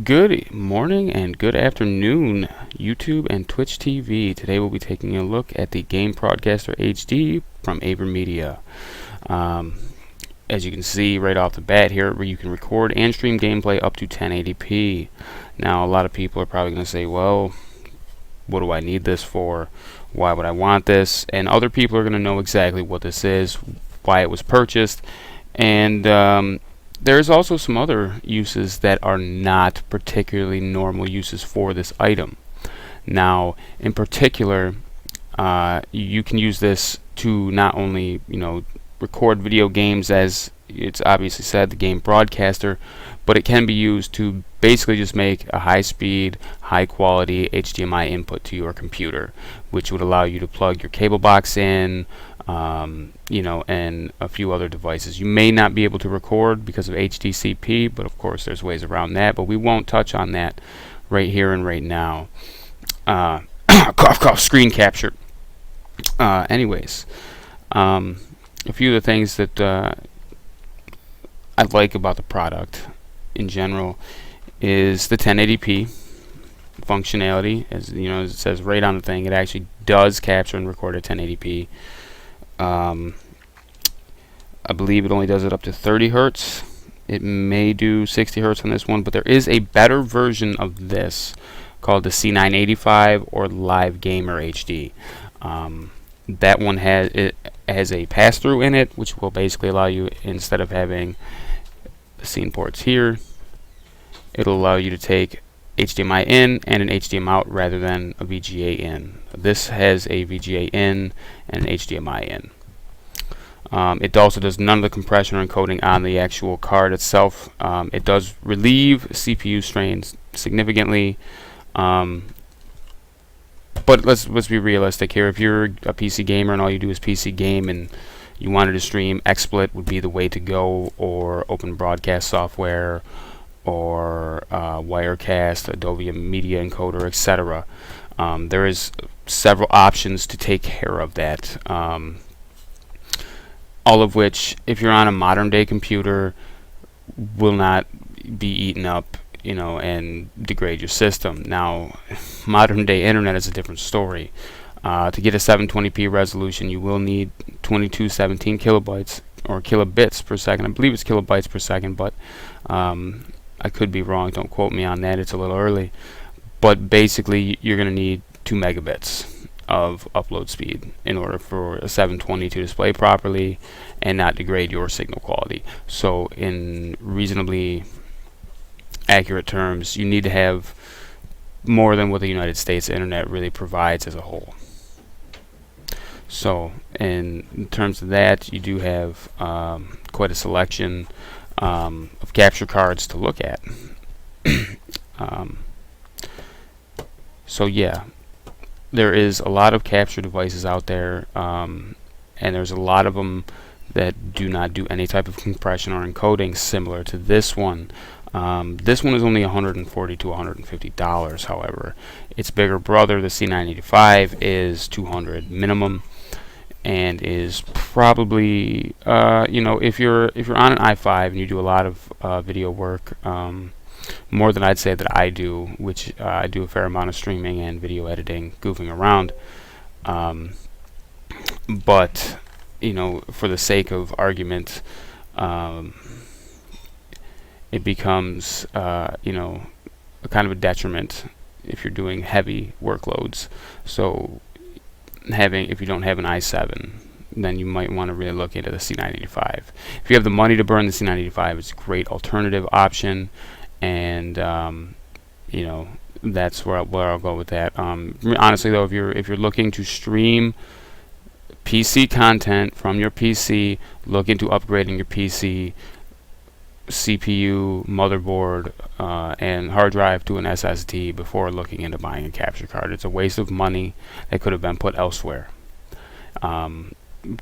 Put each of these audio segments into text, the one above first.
Good morning and good afternoon, YouTube and Twitch TV. Today we'll be taking a look at the Game Broadcaster HD from Avermedia. As you can see right off the bat here, where you can record and stream gameplay up to 1080p. Now, a lot of people are probably going to say, well, what do I need this for? Why would I want this? And other people are going to know exactly what this is, why it was purchased, and there's also some other uses that are not particularly normal uses for this item. Now, in particular, you can use this to not only, record video games, as it's obviously said, the game broadcaster, but it can be used to basically just make a high-speed, high-quality HDMI input to your computer, which would allow you to plug your cable box in, and a few other devices. You may not be able to record because of HDCP, but of course there's ways around that, but we won't touch on that right here and right now. Cough, cough, screen capture. Anyways, a few of the things that I like about the product in general is the 1080p functionality. As it says right on the thing, it actually does capture and record at 1080p. I believe it only does it up to 30 hertz. It may do 60 hertz on this one, but there is a better version of this called the C985 or Live Gamer HD. That one has a pass-through in it, which will basically allow you, instead of having the scene ports here, it'll allow you to take HDMI in and an HDMI out rather than a VGA in. This has a VGA in and an HDMI in. It also does none of the compression or encoding on the actual card itself. It does relieve CPU strains significantly, but let's be realistic here. If you're a PC gamer and all you do is PC game and you wanted to stream, XSplit would be the way to go, or Open Broadcast Software, or Wirecast, Adobe Media Encoder, etc. There is several options to take care of that. All of which, if you're on a modern day computer, will not be eaten up, and degrade your system. Now, modern day internet is a different story. To get a 720p resolution, you will need 2217 kilobytes or kilobits per second. I believe it's kilobytes per second, but I could be wrong. Don't quote me on that. It's a little early. But basically, you're going to need 2 megabits of upload speed in order for a 720 to display properly and not degrade your signal quality. So in reasonably accurate terms, you need to have more than what the United States internet really provides as a whole. So in terms of that, you do have quite a selection of capture cards to look at. So yeah, there is a lot of capture devices out there, and there's a lot of them that do not do any type of compression or encoding similar to this one. This one is only $140 to $150. However, its bigger brother, the C985, is $200 minimum, and is probably if you're on an i5 and you do a lot of video work, more than I'd say that I do, which I do a fair amount of streaming and video editing, goofing around. But for the sake of argument, it becomes a kind of a detriment if you're doing heavy workloads. So if you don't have an i7, then you might want to really look into the C985. If you have the money to burn, the C985 is a great alternative option. And that's where I'll go with that. Honestly, though, if you're looking to stream PC content from your PC, look into upgrading your PC CPU, motherboard, and hard drive to an SSD before looking into buying a capture card. It's a waste of money that could have been put elsewhere.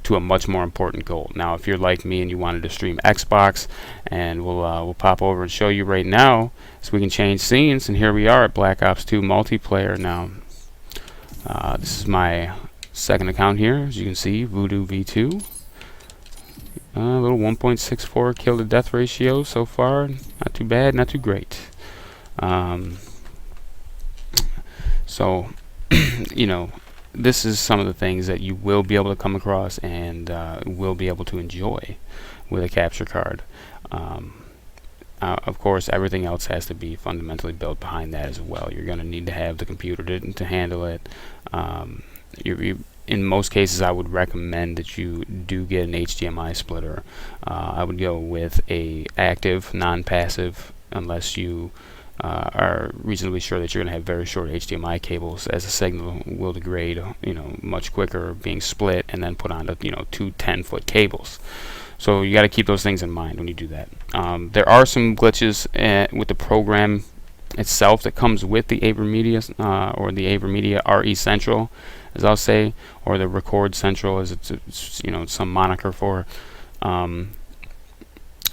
To a much more important goal. Now, if you're like me and you wanted to stream Xbox, and we'll pop over and show you right now, so we can change scenes. And here we are at Black Ops 2 multiplayer. Now, this is my second account here, as you can see, Voodoo V2. A little 1.64 kill to death ratio so far. Not too bad, not too great. Um, so, this is some of the things that you will be able to come across and will be able to enjoy with a capture card. Of course, everything else has to be fundamentally built behind that as well. You're going to need to have the computer to handle it. In most cases, I would recommend that you do get an HDMI splitter. I would go with a active, non-passive, unless you are reasonably sure that you're going to have very short HDMI cables, as the signal will degrade, much quicker being split and then put onto, two 10-foot cables. So you got to keep those things in mind when you do that. There are some glitches with the program itself that comes with the Avermedia or the Avermedia RE Central, as I'll say, or the Record Central, as it's some moniker for.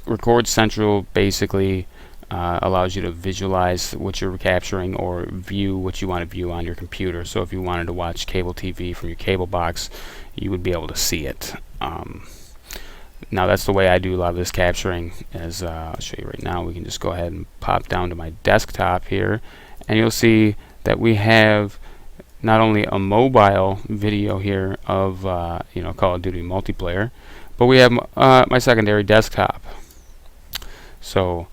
Record Central basically allows you to visualize what you're capturing or view what you want to view on your computer. So if you wanted to watch cable TV from your cable box, you would be able to see it. Now that's the way I do a lot of this capturing, as I'll show you right now. We can just go ahead and pop down to my desktop here, and you'll see that we have not only a mobile video here of Call of Duty multiplayer, but we have my secondary desktop. So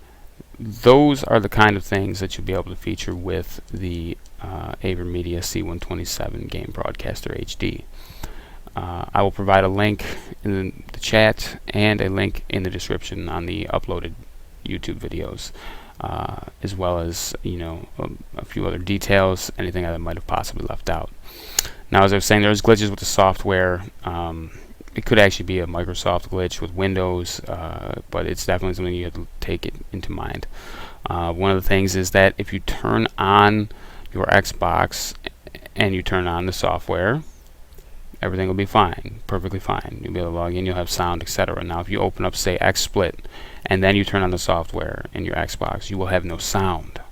those are the kind of things that you'll be able to feature with the Avermedia C127 Game Broadcaster HD. I will provide a link in the chat and a link in the description on the uploaded YouTube videos, as well as a few other details, anything that I might have possibly left out. Now, as I was saying, there's glitches with the software. It could actually be a Microsoft glitch with Windows, but it's definitely something you have to take it into mind. One of the things is that if you turn on your Xbox and you turn on the software, everything will be fine, perfectly fine. You'll be able to log in, you'll have sound, etc. Now, if you open up, say, XSplit, and then you turn on the software in your Xbox, you will have no sound.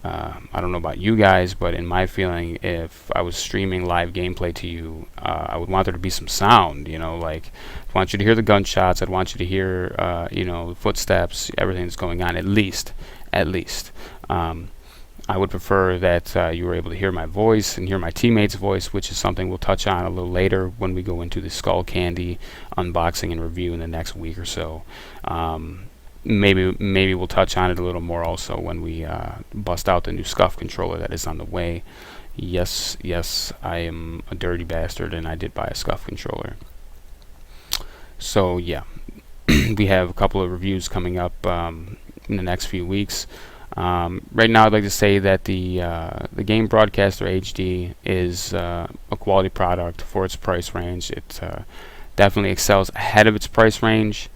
I don't know about you guys, but in my feeling, if I was streaming live gameplay to you, I would want there to be some sound. Like, I want you to hear the gunshots. I'd want you to hear, the footsteps, everything that's going on. At least. I would prefer that you were able to hear my voice and hear my teammate's voice, which is something we'll touch on a little later when we go into the Skull Candy unboxing and review in the next week or so. Maybe we'll touch on it a little more also when we bust out the new Scuff controller that is on the way. Yes, I am a dirty bastard, and I did buy a Scuff controller. So yeah, we have a couple of reviews coming up in the next few weeks. Right now, I'd like to say that the Game Broadcaster HD is a quality product for its price range. It definitely excels ahead of its price range.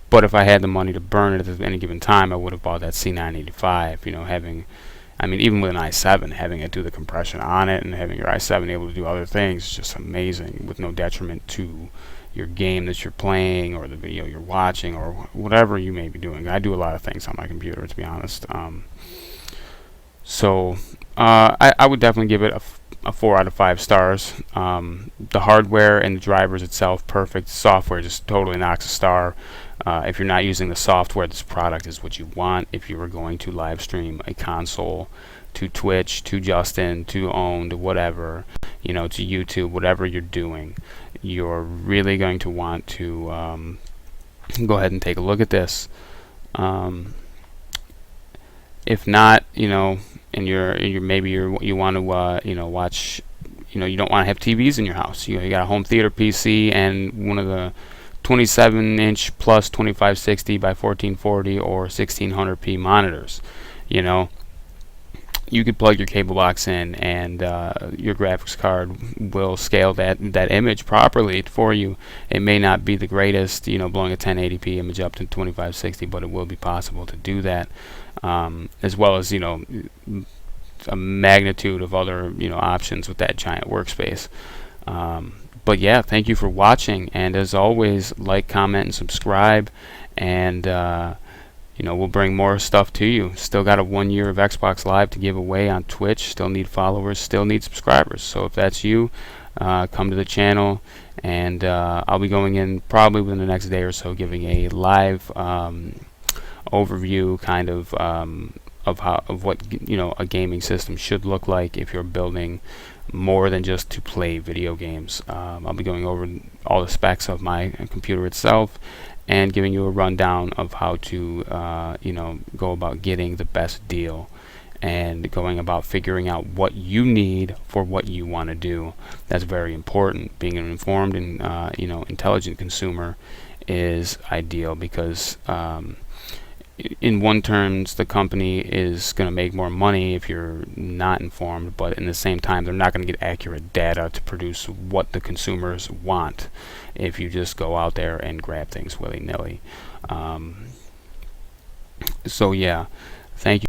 But if I had the money to burn it at any given time, I would have bought that C985. Even with an i7, having it do the compression on it and having your i7 able to do other things is just amazing, with no detriment to your game that you're playing or the video you're watching or whatever you may be doing. I do a lot of things on my computer, to be honest. I would definitely give it a 4 out of 5 stars. The hardware and the drivers itself, perfect. Software just totally knocks a star. If you're not using the software, this product is what you want. If you were going to live stream a console to Twitch, to Justin, to Owned, whatever, to YouTube, whatever you're doing, you're really going to want to go ahead and take a look at this. If not, and you want to watch, you don't want to have TVs in your house. You got a home theater PC and one of the 27-inch plus 2560 by 1440 or 1600p monitors. You could plug your cable box in, and your graphics card will scale that image properly for you. It may not be the greatest, blowing a 1080p image up to 2560, but it will be possible to do that, as well as a magnitude of other options with that giant workspace. But yeah, thank you for watching, and as always, like, comment, and subscribe, and we'll bring more stuff to you. Still got a 1 year of Xbox Live to give away on Twitch. Still need followers, still need subscribers. So if that's you, come to the channel, and I'll be going in probably within the next day or so, giving a live overview kind of what a gaming system should look like if you're building more than just to play video games. I'll be going over all the specs of my computer itself and giving you a rundown of how to go about getting the best deal and going about figuring out what you need for what you want to do. That's very important. Being an informed and intelligent consumer is ideal, because in one terms, the company is going to make more money if you're not informed, but in the same time, they're not going to get accurate data to produce what the consumers want if you just go out there and grab things willy-nilly. So yeah, thank you